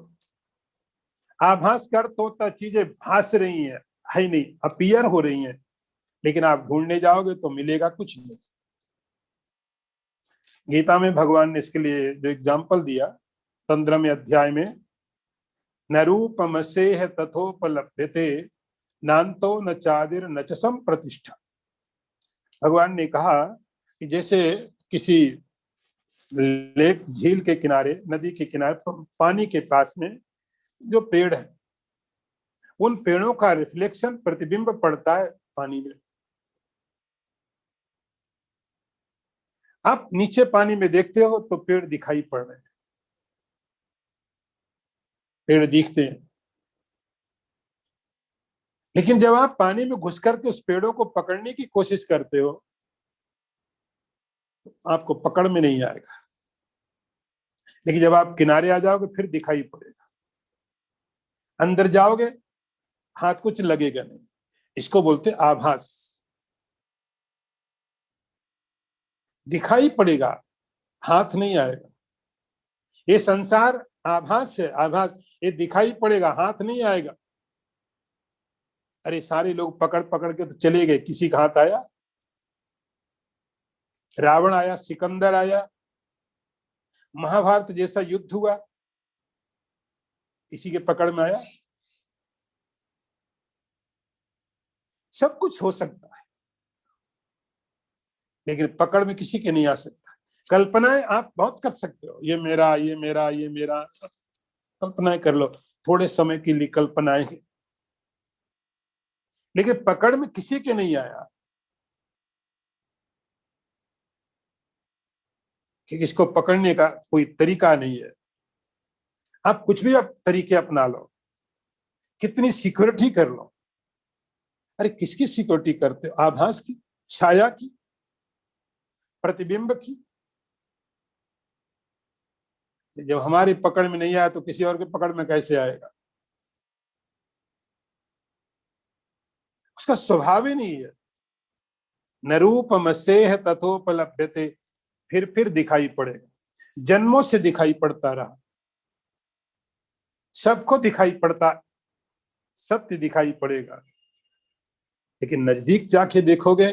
आभास का अर्थ होता है चीजें भास रही हैं, है नहीं, अपीयर हो रही हैं, लेकिन आप ढूंढने जाओगे तो मिलेगा कुछ नहीं। गीता में भगवान ने इसके लिए जो एग्जाम्पल दिया 15वें अध्याय में, न रूपमसेह तथोपलभ्यते नान्तो न चादिर न च संप्रतिष्ठा। भगवान ने कहा कि जैसे किसी लेक, झील के किनारे, नदी के किनारे, पानी के पास में जो पेड़ है, उन पेड़ों का रिफ्लेक्शन, प्रतिबिंब पड़ता है पानी में। आप नीचे पानी में देखते हो तो पेड़ दिखाई पड़ रहे हैं, पेड़ दिखते हैं, लेकिन जब आप पानी में घुस करके उस पेड़ों को पकड़ने की कोशिश करते हो, तो आपको पकड़ में नहीं आएगा। लेकिन जब आप किनारे आ जाओगे फिर दिखाई पड़ेगा। अंदर जाओगे, हाथ कुछ लगेगा नहीं। इसको बोलते आभास। दिखाई पड़ेगा, हाथ नहीं आएगा। ये संसार आभास है, आभास, ये दिखाई पड़ेगा, हाथ नहीं आएगा। अरे सारे लोग पकड़ पकड़ के तो चले गए, किसी का हाथ आया? रावण आया, सिकंदर आया, महाभारत जैसा युद्ध हुआ, किसी के पकड़ में आया? सब कुछ हो सकता है, लेकिन पकड़ में किसी के नहीं आ सकता। कल्पनाएं आप बहुत कर सकते हो, ये मेरा, ये मेरा, ये मेरा, कल्पनाएं कर लो, थोड़े समय के लिए कल्पनाएं, लेकिन पकड़ में किसी के नहीं आया, क्योंकि इसको पकड़ने का कोई तरीका नहीं है। आप कुछ भी आप तरीके अपना लो, कितनी सिक्योरिटी कर लो, अरे किसकी सिक्योरिटी करते हो? आभास की, छाया की, प्रतिबिंब की। जब हमारी पकड़ में नहीं आया तो किसी और के पकड़ में कैसे आएगा? उसका स्वभाव ही नहीं है। न रूपमसेह तथोपलभ्यते, फिर दिखाई पड़ेगा, जन्मों से दिखाई पड़ता रहा, सबको दिखाई पड़ता, सत्य दिखाई पड़ेगा, लेकिन नजदीक जाके देखोगे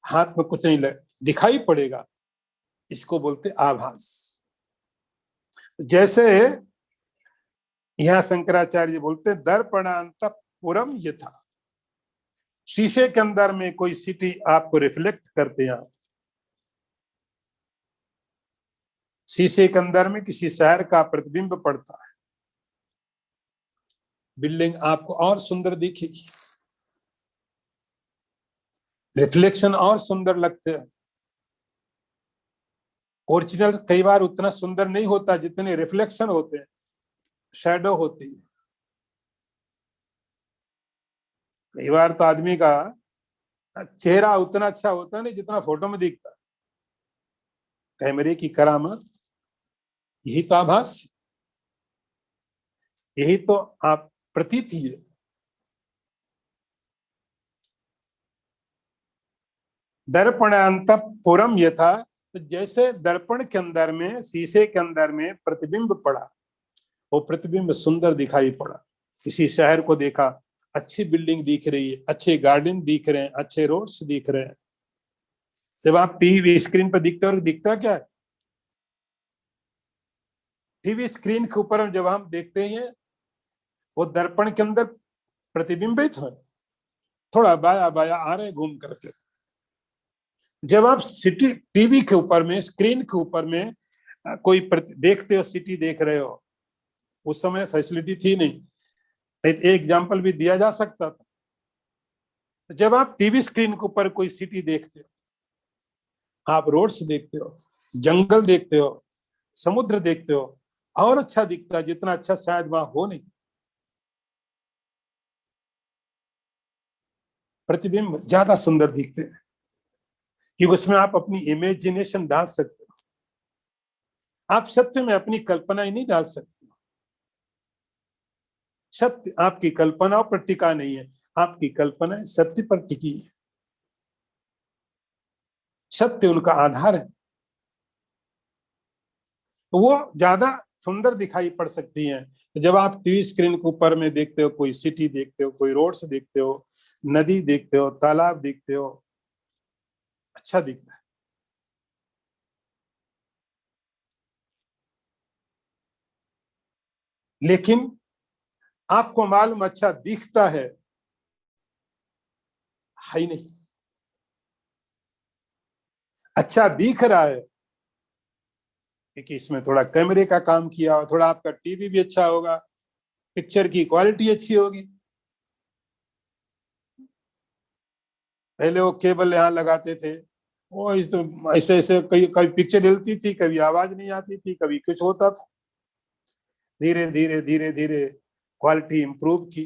हाथ में कुछ नहीं दिखाई पड़ेगा। इसको बोलते आभास। जैसे यहां शंकराचार्य बोलते दर्पणांत पुरम यथा, शीशे के अंदर में कोई सिटी आपको रिफ्लेक्ट करते हैं, शीशे के अंदर में किसी शहर का प्रतिबिंब पड़ता है, बिल्डिंग आपको और सुंदर दिखेगी, रिफ्लेक्शन और सुंदर लगते हैं। ओरिजिनल कई बार उतना सुंदर नहीं होता जितने रिफ्लेक्शन होते हैं, शैडो होती है। कई बार तो आदमी का चेहरा उतना अच्छा होता नहीं जितना फोटो में दिखता। कैमरे की करामत यही तो आभास, यही तो आप प्रतीति है। दर्पणांत पुरम यथा, तो जैसे दर्पण के अंदर में, शीशे के अंदर में प्रतिबिंब पड़ा, वो प्रतिबिंब सुंदर दिखाई पड़ा। किसी शहर को देखा, अच्छी बिल्डिंग दिख रही है, अच्छे गार्डन दिख रहे हैं, अच्छे रोड्स दिख रहे हैं। जब आप टीवी स्क्रीन पर दिखते हो, दिखता क्या है? टीवी स्क्रीन के ऊपर जब हम देखते हैं वो दर्पण के अंदर प्रतिबिंबित है, थोड़ा बाया बाया आ रहे घूम करके। जब आप सिटी टीवी के ऊपर में, स्क्रीन के ऊपर में कोई देखते हो, सिटी देख रहे हो, उस समय फैसिलिटी थी नहीं, एक एग्जाम्पल भी दिया जा सकता था। जब आप टीवी स्क्रीन के ऊपर कोई सिटी देखते हो, आप रोड्स देखते हो, जंगल देखते हो, समुद्र देखते हो, और अच्छा दिखता है, जितना अच्छा शायद वहां हो नहीं। प्रतिबिंब ज्यादा सुंदर दिखते हैं, क्योंकि उसमें आप अपनी इमेजिनेशन डाल सकते हो। आप सत्य में अपनी कल्पना ही नहीं डाल सकते। सत्य आपकी कल्पनाओं पर टिका नहीं है, आपकी कल्पना सत्य पर टिकी है। सत्य उनका आधार है, तो वो ज्यादा सुंदर दिखाई पड़ सकती हैं। तो जब आप टीवी स्क्रीन के ऊपर में देखते हो, कोई सिटी देखते हो, कोई रोड्स देखते हो, नदी देखते हो, तालाब देखते हो, अच्छा दिखता है। लेकिन आपको मालूम अच्छा दिखता है ही नहीं। अच्छा दिख रहा है क्योंकि इसमें थोड़ा कैमरे का काम किया हो, थोड़ा आपका टीवी भी अच्छा होगा, पिक्चर की क्वालिटी अच्छी होगी। पहले वो केबल यहाँ लगाते थे, वो इस तो ऐसे ऐसे कई कभी पिक्चर हिलती थी, कभी आवाज नहीं आती थी, कभी कुछ होता था। धीरे धीरे धीरे धीरे क्वालिटी इंप्रूव की,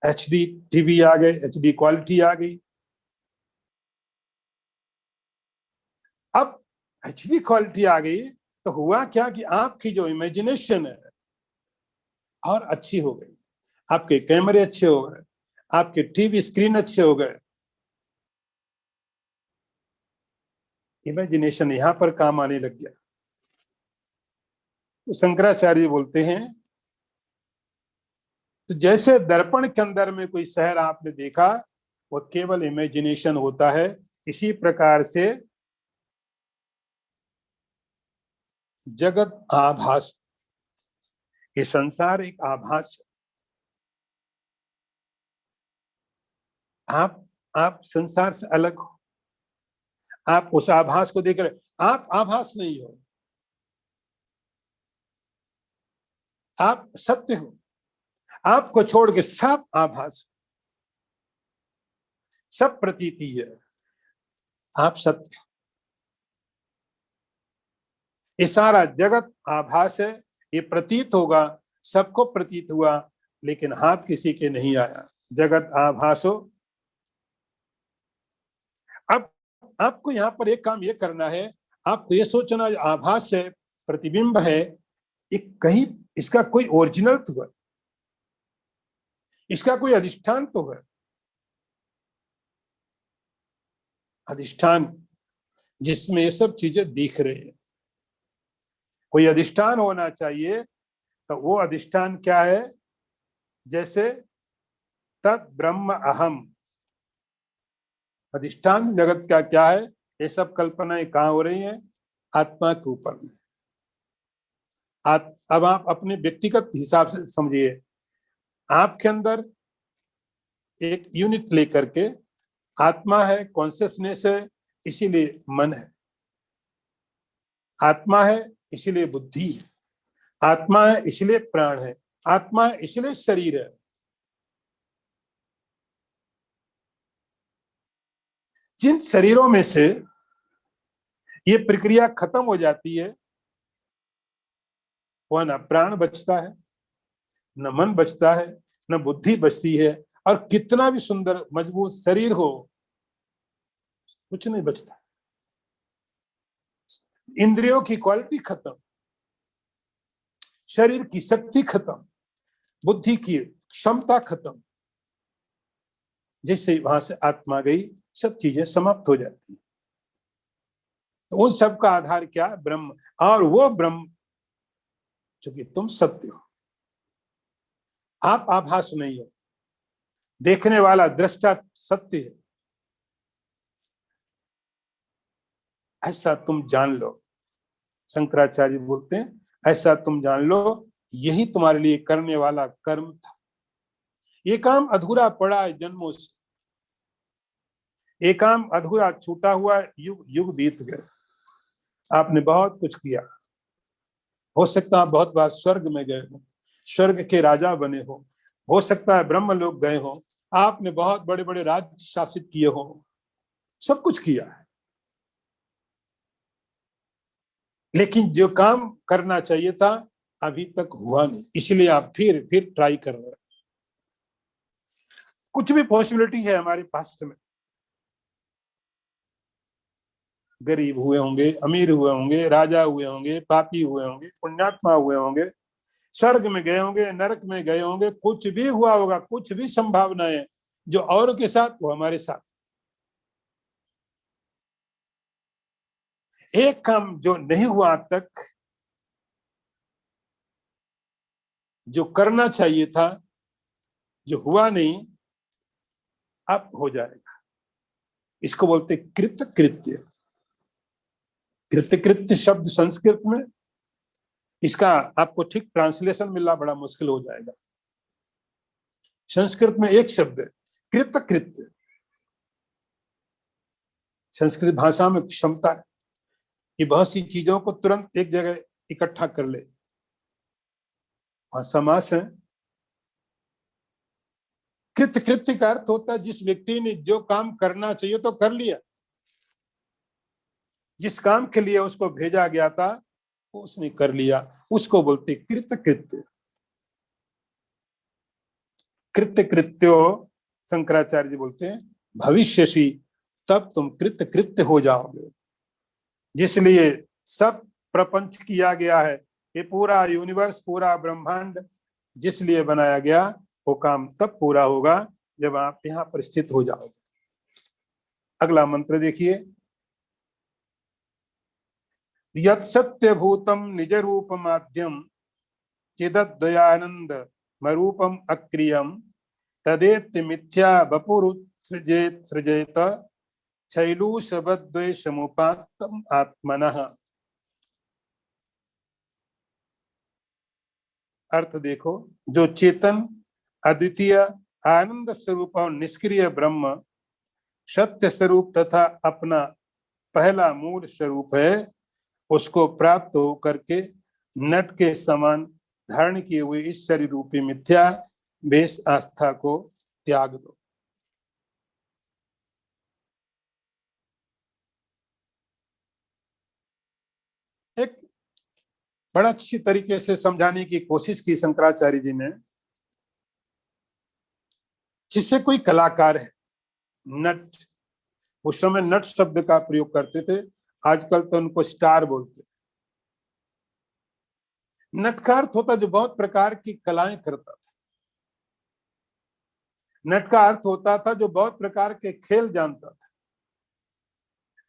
एचडी टीवी आ गए, एचडी क्वालिटी आ गई। अब एचडी क्वालिटी आ गई तो हुआ क्या कि आपकी जो इमेजिनेशन है और अच्छी हो गई, आपके कैमरे अच्छे हो गए, आपके टीवी स्क्रीन अच्छे हो गए, इमेजिनेशन यहां पर काम आने लग गया। तो शंकराचार्य बोलते हैं, तो जैसे दर्पण के अंदर में कोई शहर आपने देखा, वो केवल इमेजिनेशन होता है, इसी प्रकार से जगत आभास, ये संसार एक आभास है। आप संसार से अलग हो, आप उस आभास को देख रहे, आप आभास नहीं हो, आप सत्य हो। आपको छोड़ के सब आभास, सब प्रतीति है, आप सत्य। ये सारा जगत आभास है, ये प्रतीत होगा, सबको प्रतीत हुआ, लेकिन हाथ किसी के नहीं आया। जगत आभास हो। अब आपको यहां पर एक काम ये करना है, आपको ये सोचना आभास है, प्रतिबिंब है, एक कहीं इसका कोई ओरिजिनल तो है, इसका कोई अधिष्ठान तो है। अधिष्ठान जिसमें ये सब चीजें दिख रही है, कोई अधिष्ठान होना चाहिए। तो वो अधिष्ठान क्या है? जैसे तद ब्रह्म अहम, अधिष्ठान जगत का क्या है? ये सब कल्पनाएं कहाँ हो रही हैं? आत्मा के ऊपर में। अब आप अपने व्यक्तिगत हिसाब से समझिए, आपके अंदर एक यूनिट लेकर के आत्मा है, कॉन्शियसनेस है, इसीलिए मन है। आत्मा है इसीलिए बुद्धि है, आत्मा है इसलिए प्राण है, आत्मा है इसलिए शरीर है। जिन शरीरों में से ये प्रक्रिया खत्म हो जाती है, वह न प्राण बचता है, न मन बचता है, न बुद्धि बचती है, और कितना भी सुंदर मजबूत शरीर हो, कुछ नहीं बचता। इंद्रियों की क्वालिटी खत्म, शरीर की शक्ति खत्म, बुद्धि की क्षमता खत्म। जैसे वहां से आत्मा गई, सब चीजें समाप्त हो जाती है। उन सब का आधार क्या? ब्रह्म। और वो ब्रह्म चूंकि तुम सत्य हो, आप आभास नहीं हो, देखने वाला दृष्टा सत्य है, ऐसा तुम जान लो। शंकराचार्य बोलते हैं, ऐसा तुम जान लो, यही तुम्हारे लिए करने वाला कर्म था। ये काम अधूरा पड़ा है जन्मों से, ये काम अधूरा छूटा हुआ, युग युग बीत गए, आपने बहुत कुछ किया। हो सकता है बहुत बार स्वर्ग में गए हो, स्वर्ग के राजा बने हो सकता है ब्रह्म लोक गए हो, आपने बहुत बड़े बड़े राज्य शासित किए हो, सब कुछ किया है। लेकिन जो काम करना चाहिए था अभी तक हुआ नहीं, इसलिए आप फिर ट्राई कर रहे हैं। कुछ भी पॉसिबिलिटी है हमारे पास्ट में, गरीब हुए होंगे, अमीर हुए होंगे, राजा हुए होंगे, पापी हुए होंगे, पुण्यात्मा हुए होंगे, स्वर्ग में गए होंगे, नरक में गए होंगे, कुछ भी हुआ होगा, कुछ भी संभावनाएं जो औरों के साथ वो हमारे साथ। एक काम जो नहीं हुआ आज तक, जो करना चाहिए था, जो हुआ नहीं, अब हो जाएगा। इसको बोलते कृत कृत्य। कृत्य कृत्य शब्द संस्कृत में, इसका आपको ठीक ट्रांसलेशन मिलना बड़ा मुश्किल हो जाएगा। संस्कृत में एक शब्द है कृत कृत्य। संस्कृत भाषा में क्षमता है कि बहुत सी चीजों को तुरंत एक जगह इकट्ठा कर ले। और समास है, कृत कृत्य का अर्थ होता है जिस व्यक्ति ने जो काम करना चाहिए तो कर लिया, जिस काम के लिए उसको भेजा गया था उसने कर लिया, उसको बोलते कृत कृत्य। कृत्य कृत्यो, शंकराचार्य जी बोलते हैं भविष्यसि, तब तुम कृत्य कृत्य हो जाओगे। जिसलिए सब प्रपंच किया गया है, ये पूरा यूनिवर्स, पूरा ब्रह्मांड जिसलिए बनाया गया, वो काम तब पूरा होगा जब आप यहाँ पर स्थित हो जाओगे। अगला मंत्र देखिए, यत् सत्यभूतम निज रूप माध्यम चिदद्वयानंद मरूपम अक्रियम तदेत्य मिथ्या वपुरुत्सृजेत सृजेत शैलूषवद्वेषमुपात्तम आत्मनः। अर्थ देखो, जो चेतन अद्वितीय आनंद स्वरूप और निष्क्रिय ब्रह्म सत्य स्वरूप तथा अपना पहला मूल स्वरूप है, उसको प्राप्त होकर के नट के समान धारण किए हुए इस शरीर रूपी मिथ्या बेश आस्था को त्याग दो। एक बड़ा अच्छी तरीके से समझाने की कोशिश की शंकराचार्य जी ने। जिससे कोई कलाकार है, नट, उस समय नट शब्द का प्रयोग करते थे, आजकल तो उनको स्टार बोलते। नट का अर्थ होता जो बहुत प्रकार की कलाएं करता था। नट का अर्थ होता था जो बहुत प्रकार के खेल जानता था।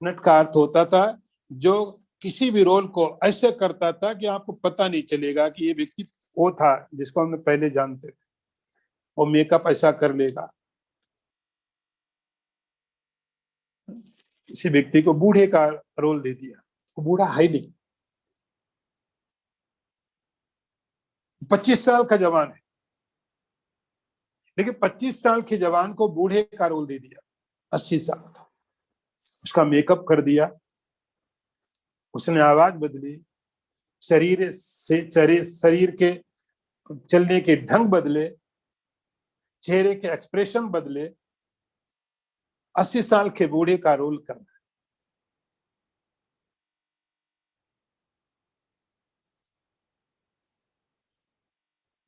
नट का अर्थ होता था जो किसी भी रोल को ऐसे करता था कि आपको पता नहीं चलेगा कि ये व्यक्ति वो था जिसको हमने पहले जानते थे। वो मेकअप ऐसा कर लेगा। किसी व्यक्ति को बूढ़े का रोल दे दिया, वो बूढ़ा है नहीं, 25 साल का जवान है, लेकिन 25 साल के जवान को बूढ़े का रोल दे दिया, 80 साल का। उसका मेकअप कर दिया, उसने आवाज बदली, शरीर के चलने के ढंग बदले, चेहरे के एक्सप्रेशन बदले, 80 साल के बूढ़े का रोल करना।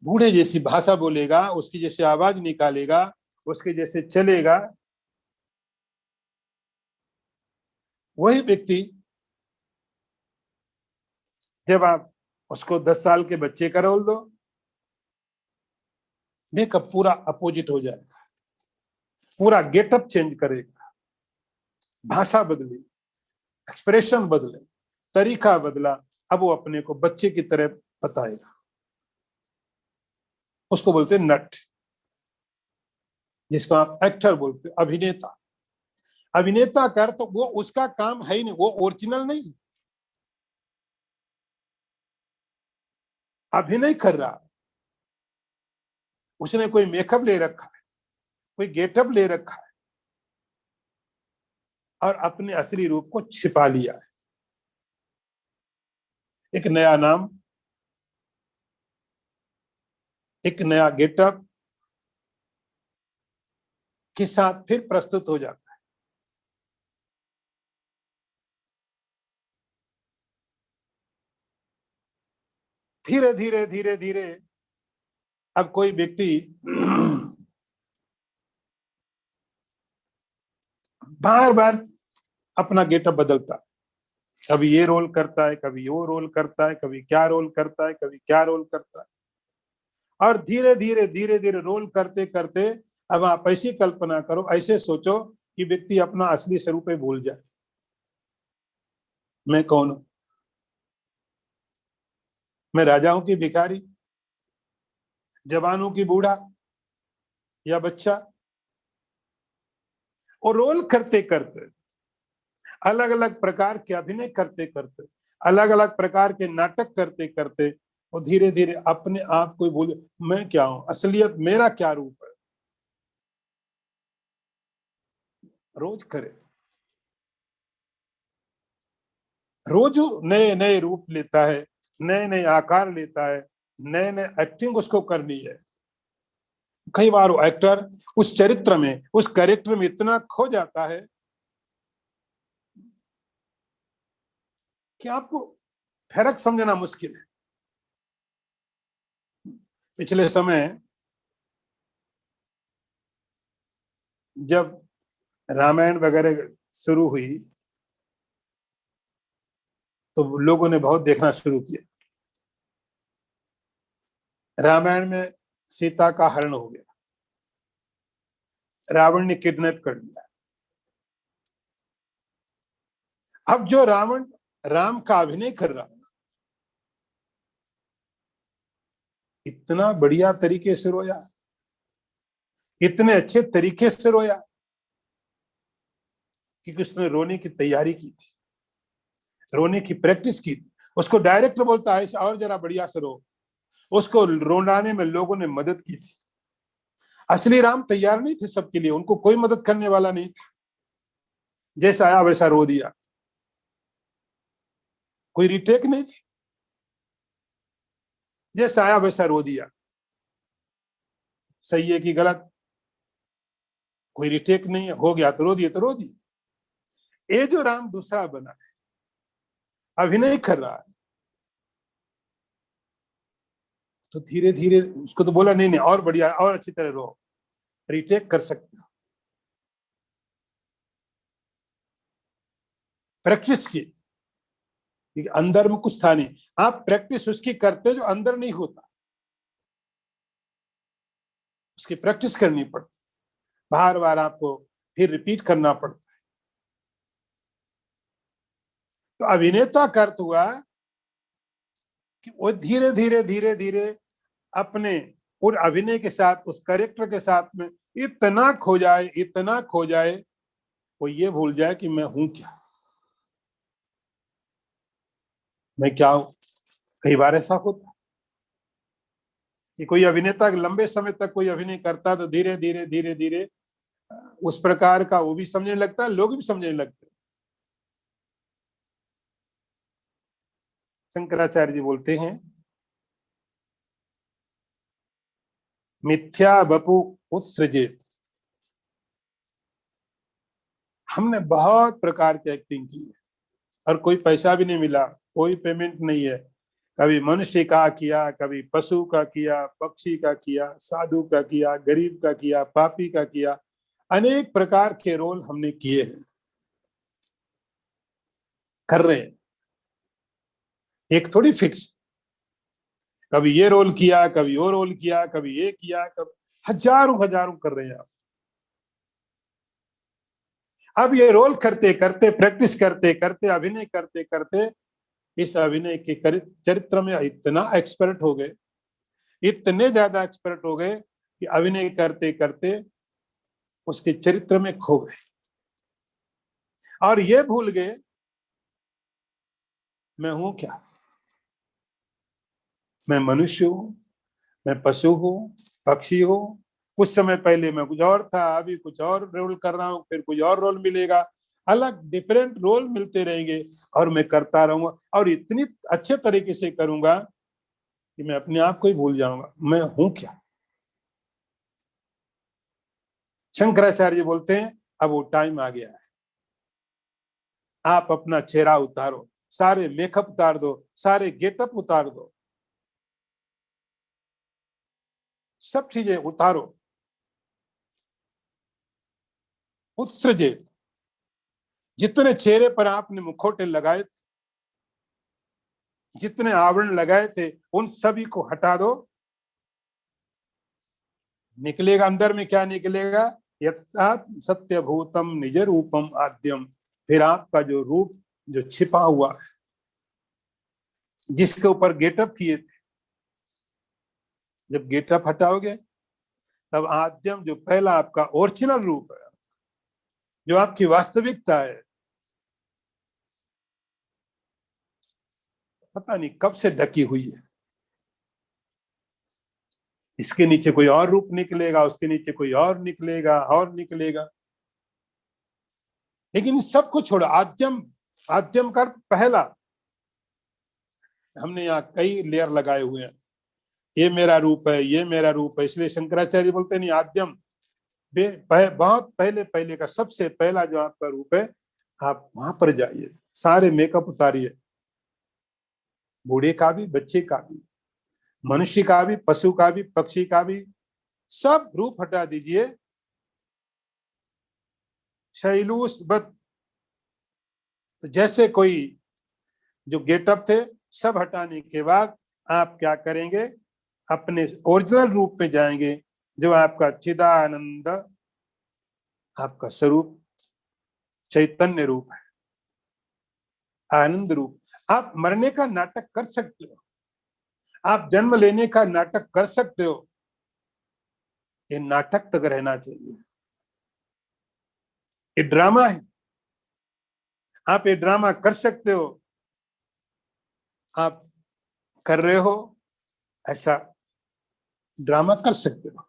बूढ़े जैसी भाषा बोलेगा, उसकी जैसे आवाज निकालेगा, उसके जैसे चलेगा, वही व्यक्ति जब आप उसको 10 साल के बच्चे का रोल दो, मेकअप पूरा अपोजिट हो जाएगा, पूरा गेटअप चेंज करेगा, भाषा बदली, एक्सप्रेशन बदले, तरीका बदला, अब वो अपने को बच्चे की तरह बताएगा। उसको बोलते हैं नट, जिसको आप एक्टर बोलते, अभिनेता। अभिनेता कर तो वो उसका काम है ही नहीं, वो ओरिजिनल नहीं, अभिनय कर रहा। उसने कोई मेकअप ले रखा है, कोई गेटअप ले रखा है और अपने असली रूप को छिपा लिया है। एक नया नाम, एक नया गेटअप के साथ फिर प्रस्तुत हो जाता है। धीरे धीरे धीरे धीरे अब कोई व्यक्ति बार बार अपना गेटअप बदलता है, कभी ये रोल करता है, कभी वो रोल करता है, कभी क्या रोल करता है, कभी क्या रोल करता है। और धीरे धीरे रोल करते करते अब आप ऐसी कल्पना करो, ऐसे सोचो कि व्यक्ति अपना असली स्वरूप भूल जाए। मैं कौन हूं? मैं राजाओं की भिखारी, जवानों की बूढ़ा या बच्चा? और रोल करते करते, अलग अलग प्रकार के अभिनय करते करते, अलग अलग प्रकार के नाटक करते करते, और धीरे धीरे अपने आप को भूल, मैं क्या हूं, असलियत मेरा क्या रूप है। रोज करे, रोज नए नए रूप लेता है, नए नए आकार लेता है, नए नए एक्टिंग उसको करनी है। कई बार वो एक्टर उस चरित्र में, उस कैरेक्टर में इतना खो जाता है कि आपको फर्क समझना मुश्किल है। पिछले समय जब रामायण वगैरह शुरू हुई तो लोगों ने बहुत देखना शुरू किया। रामायण में सीता का हरण हो गया, रावण ने किडनैप कर लिया। अब जो रावण राम का अभिनय कर रहा है, इतना बढ़िया तरीके से रोया, इतने अच्छे तरीके से रोया क्योंकि उसने रोने की तैयारी की थी, रोने की प्रैक्टिस की थी। उसको डायरेक्टर बोलता है और जरा बढ़िया से रो, उसको रोनाने में लोगों ने मदद की थी। असली राम तैयार नहीं थे सबके लिए, उनको कोई मदद करने वाला नहीं था, जैसा आया वैसा रो दिया, कोई रिटेक नहीं थी, जैसा आया वैसा रो दिया, सही है कि गलत, कोई रिटेक नहीं है, हो गया तो रो दिए तो रो दिए। ये जो राम दूसरा बना है, अभिनय कर रहा है, तो धीरे धीरे उसको तो बोला नहीं नहीं और बढ़िया और अच्छी तरह रो, रिटेक कर सकते हो, प्रैक्टिस की, अंदर में कुछ था नहीं, आप प्रैक्टिस उसकी करते जो अंदर नहीं होता, उसकी प्रैक्टिस करनी पड़ती, बार बार आपको फिर रिपीट करना पड़ता है। तो अभिनेता का अर्थ हुआ कि वो धीरे धीरे धीरे धीरे अपने उस अभिनय के साथ, उस कैरेक्टर के साथ में इतना खो जाए, इतना खो जाए, वो ये भूल जाए कि मैं हूं क्या, मैं क्या हूं। कई बार ऐसा होता कि कोई अभिनेता लंबे समय तक कोई अभिनय करता तो धीरे धीरे धीरे धीरे उस प्रकार का वो भी समझने लगता है, लोग भी समझने लगते हैं। शंकराचार्य जी बोलते हैं, मिथ्या वपु उत्सृजेत। हमने बहुत प्रकार की एक्टिंग की है और कोई पैसा भी नहीं मिला, कोई पेमेंट नहीं है, कभी मनुष्य का किया, कभी पशु का किया, पक्षी का किया, साधु का किया, गरीब का किया, पापी का किया, अनेक प्रकार के रोल हमने किए हैं, कर रहे हैं, एक थोड़ी फिक्स, कभी ये रोल किया, कभी वो रोल किया, कभी ये किया, कभी हजारों हजारों कर रहे हैं आप। अब ये रोल करते करते, प्रैक्टिस करते करते, अभिनय करते करते, इस अभिनय के चरित्र में इतना एक्सपर्ट हो गए, इतने ज्यादा एक्सपर्ट हो गए कि अभिनय करते करते उसके चरित्र में खो गए और ये भूल गए मैं हूं क्या, मैं मनुष्य हूं, मैं पशु हूं, पक्षी हूं, कुछ समय पहले मैं कुछ और था, अभी कुछ और रोल कर रहा हूं, फिर कुछ और रोल मिलेगा, अलग डिफरेंट रोल मिलते रहेंगे और मैं करता रहूंगा और इतनी अच्छे तरीके से करूंगा कि मैं अपने आप को ही भूल जाऊंगा मैं हूं क्या। शंकराचार्य बोलते हैं अब वो टाइम आ गया है, आप अपना चेहरा उतारो, सारे मेकअप उतार दो, सारे गेटअप उतार दो, सब चीजें उतारो, उत्सृजित, जितने चेहरे पर आपने मुखौटे लगाए थे, जितने आवरण लगाए थे, उन सभी को हटा दो। निकलेगा अंदर में क्या निकलेगा, यत्सात् सत्यभूतम निज रूपम आद्यम, फिर आपका जो रूप जो छिपा हुआ है, जिसके ऊपर गेटअप किए थे, जब गेटअप हटाओगे तब आद्यम जो पहला आपका ओरिजिनल रूप है, जो आपकी वास्तविकता है, पता नहीं कब से ढकी हुई है, इसके नीचे कोई और रूप निकलेगा, उसके नीचे कोई और निकलेगा और निकलेगा, लेकिन सबको छोड़ो, आद्यम, आद्यम का पहला। हमने यहाँ कई लेयर लगाए हुए हैं, ये मेरा रूप है, ये मेरा रूप है, इसलिए शंकराचार्य बोलते नहीं आद्यम, बहुत पहले पहले का सबसे पहला जो आपका रूप है, आप वहां पर जाइए, सारे मेकअप उतारिए, बूढ़े का भी, बच्चे का भी, मनुष्य का भी, पशु का भी, पक्षी का भी, सब रूप हटा दीजिए, शैलूस बद, तो जैसे कोई जो गेटअप थे सब हटाने के बाद आप क्या करेंगे, अपने ओरिजिनल रूप में जाएंगे, जो आपका चिदानंद, आपका स्वरूप चैतन्य रूप है, आनंद रूप। आप मरने का नाटक कर सकते हो, आप जन्म लेने का नाटक कर सकते हो, ये नाटक तक रहना चाहिए, ये ड्रामा है। आप ये ड्रामा कर सकते हो, आप कर रहे हो, ऐसा ड्रामा कर सकते हो,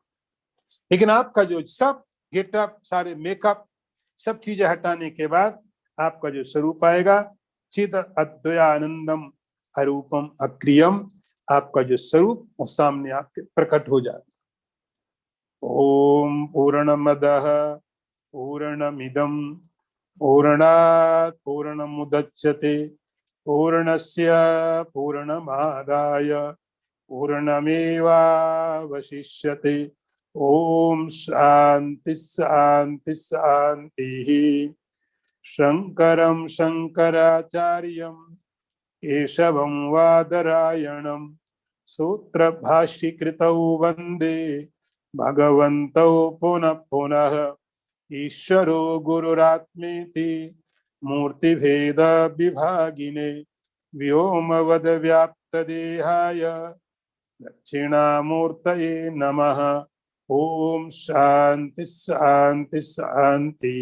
लेकिन आपका जो सब गेटअप, सारे मेकअप, सब चीजें हटाने के बाद आपका जो स्वरूप आएगा, चिद अद्वयानंदम अरूपम अक्रियम, आपका जो स्वरूप वो सामने आपके प्रकट हो जाए। ओम पूर्णमदः पूर्णमिदं पूर्णात् पूर्णमुदच्यते पूर्णस्य पूर्णमादाय पूर्णमेवावशिष्यते। ओम शांति शांति शांति। शंकरं शंकराचार्यं केशवं वादरायणं सूत्रभाष्यकृतौ वन्दे भगवन्तौ पुनः पुनः। ईश्वरो गुरुरात्मेति मूर्तिभेद विभागिने व्योमवद व्याप्तदेहाय दक्षिणामूर्तये नमः। ओम शांति शांति शांति।